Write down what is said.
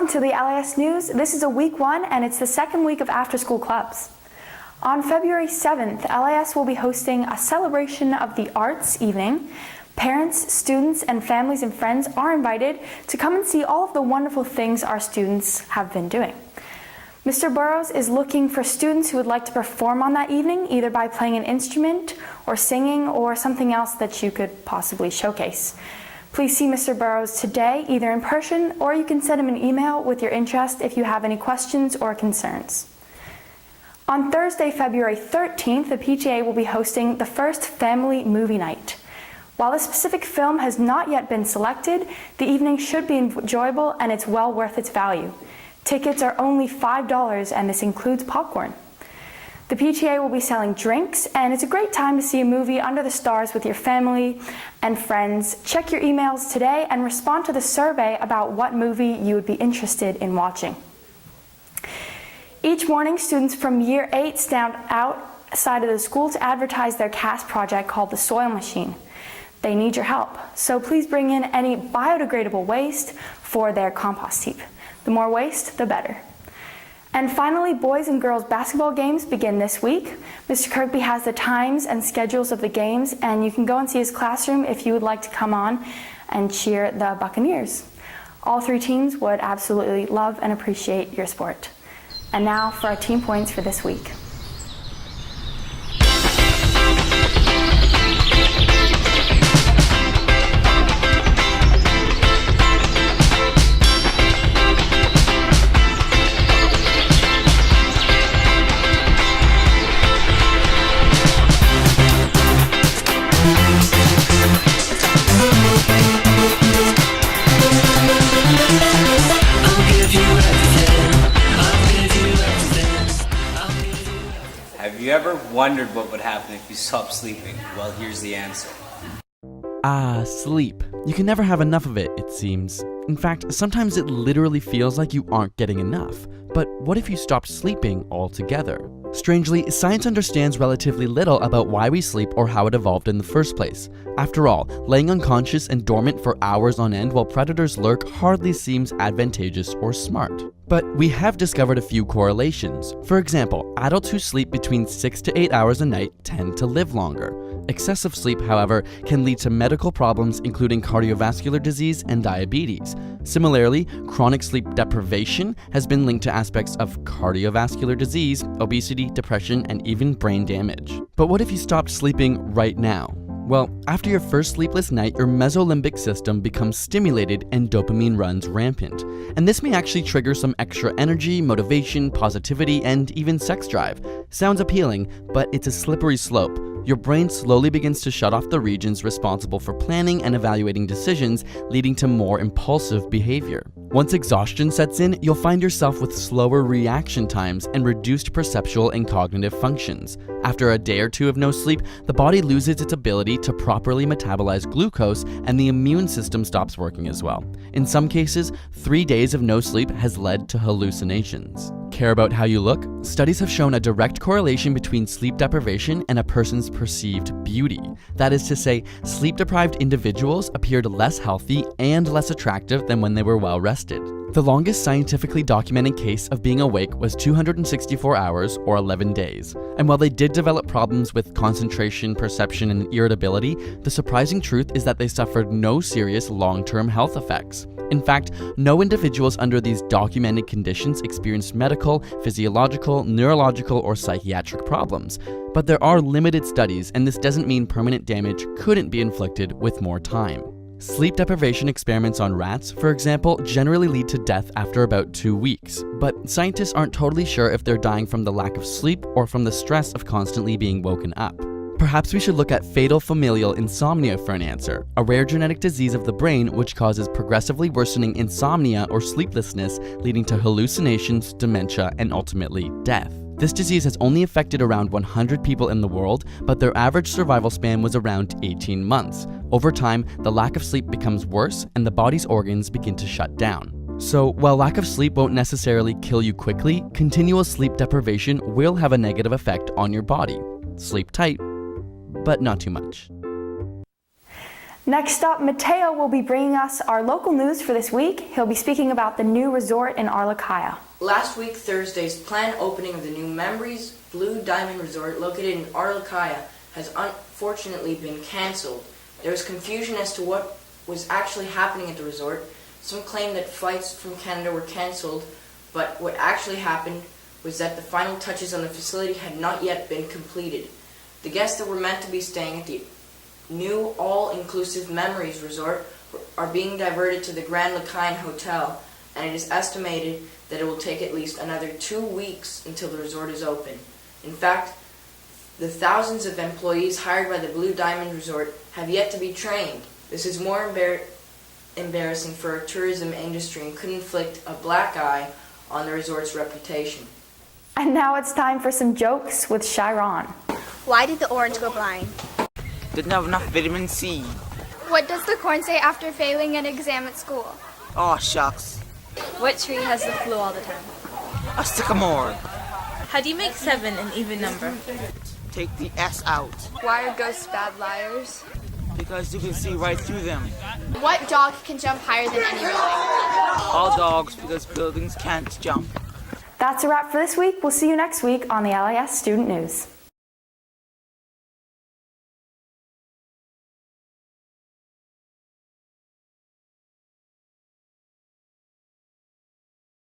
Welcome to the LIS News. This is a week 1 and it's the second week of after-school clubs. On February 7th, LIS will be hosting a celebration of the arts evening. Parents, students, and families and friends are invited to come and see all of the wonderful things our students have been doing. Mr. Burrows is looking for students who would like to perform on that evening, either by playing an instrument or singing or something else that you could possibly showcase. Please see Mr. Burrows today, either in person, or you can send him an email with your interest if you have any questions or concerns. On Thursday, February 13th, the PTA will be hosting the first family movie night. While a specific film has not yet been selected, the evening should be enjoyable and it's well worth its value. Tickets are only $5 and this includes popcorn. The PTA will be selling drinks and it's a great time to see a movie under the stars with your family and friends. Check your emails today and respond to the survey about what movie you would be interested in watching. Each morning, students from Year 8 stand outside of the school to advertise their CAST project called the Soil Machine. They need your help, so please bring in any biodegradable waste for their compost heap. The more waste, the better. And finally, boys and girls basketball games begin this week. Mr. Kirkby has the times and schedules of the games, and you can go and see his classroom if you would like to come on and cheer the Buccaneers. All 3 teams would absolutely love and appreciate your sport. And now for our team points for this week. Have you ever wondered what would happen if you stopped sleeping? Well, here's the answer. Sleep. You can never have enough of it, it seems. In fact, sometimes it literally feels like you aren't getting enough. But what if you stopped sleeping altogether? Strangely, science understands relatively little about why we sleep or how it evolved in the first place. After all, laying unconscious and dormant for hours on end while predators lurk hardly seems advantageous or smart. But we have discovered a few correlations. For example, adults who sleep between 6 to 8 hours a night tend to live longer. Excessive sleep, however, can lead to medical problems including cardiovascular disease and diabetes. Similarly, chronic sleep deprivation has been linked to aspects of cardiovascular disease, obesity, depression, and even brain damage. But what if you stopped sleeping right now? Well, after your first sleepless night, your mesolimbic system becomes stimulated and dopamine runs rampant. And this may actually trigger some extra energy, motivation, positivity, and even sex drive. Sounds appealing, but it's a slippery slope. Your brain slowly begins to shut off the regions responsible for planning and evaluating decisions, leading to more impulsive behavior. Once exhaustion sets in, you'll find yourself with slower reaction times and reduced perceptual and cognitive functions. After a day or 2 of no sleep, the body loses its ability to properly metabolize glucose and the immune system stops working as well. In some cases, 3 days of no sleep has led to hallucinations. Care about how you look? Studies have shown a direct correlation between sleep deprivation and a person's perceived beauty. That is to say, sleep-deprived individuals appeared less healthy and less attractive than when they were well rested. The longest scientifically documented case of being awake was 264 hours or 11 days. And while they did develop problems with concentration, perception, and irritability, the surprising truth is that they suffered no serious long-term health effects. In fact, no individuals under these documented conditions experienced medical, physiological, neurological, or psychiatric problems. But there are limited studies, and this doesn't mean permanent damage couldn't be inflicted with more time. Sleep deprivation experiments on rats, for example, generally lead to death after about 2 weeks. But scientists aren't totally sure if they're dying from the lack of sleep or from the stress of constantly being woken up. Perhaps we should look at fatal familial insomnia for an answer, a rare genetic disease of the brain which causes progressively worsening insomnia or sleeplessness, leading to hallucinations, dementia, and ultimately death. This disease has only affected around 100 people in the world, but their average survival span was around 18 months. Over time, the lack of sleep becomes worse and the body's organs begin to shut down. So, while lack of sleep won't necessarily kill you quickly, continual sleep deprivation will have a negative effect on your body. Sleep tight, but not too much. Next up, Mateo will be bringing us our local news for this week. He'll be speaking about the new resort in Arlecchia. Last week, Thursday's planned opening of the new Memories Blue Diamond Resort located in Arlecchia has unfortunately been cancelled. There was confusion as to what was actually happening at the resort. Some claimed that flights from Canada were cancelled, but what actually happened was that the final touches on the facility had not yet been completed. The guests that were meant to be staying at the new all-inclusive Memories Resort are being diverted to the Grand Lacaille Hotel, and it is estimated that it will take at least another 2 weeks until the resort is open. In fact, the thousands of employees hired by the Blue Diamond Resort have yet to be trained. This is more embarrassing for our tourism industry and could inflict a black eye on the resort's reputation. And now it's time for some jokes with Chiron. Why did the orange go blind? Didn't have enough vitamin C. What does the corn say after failing an exam at school? Oh, shucks. What tree has the flu all the time? A sycamore. How do you make 7 an even number? Take the S out. Why are ghosts bad liars? Because you can see right through them. What dog can jump higher than any building? All dogs, because buildings can't jump. That's a wrap for this week. We'll see you next week on the LIS Student News.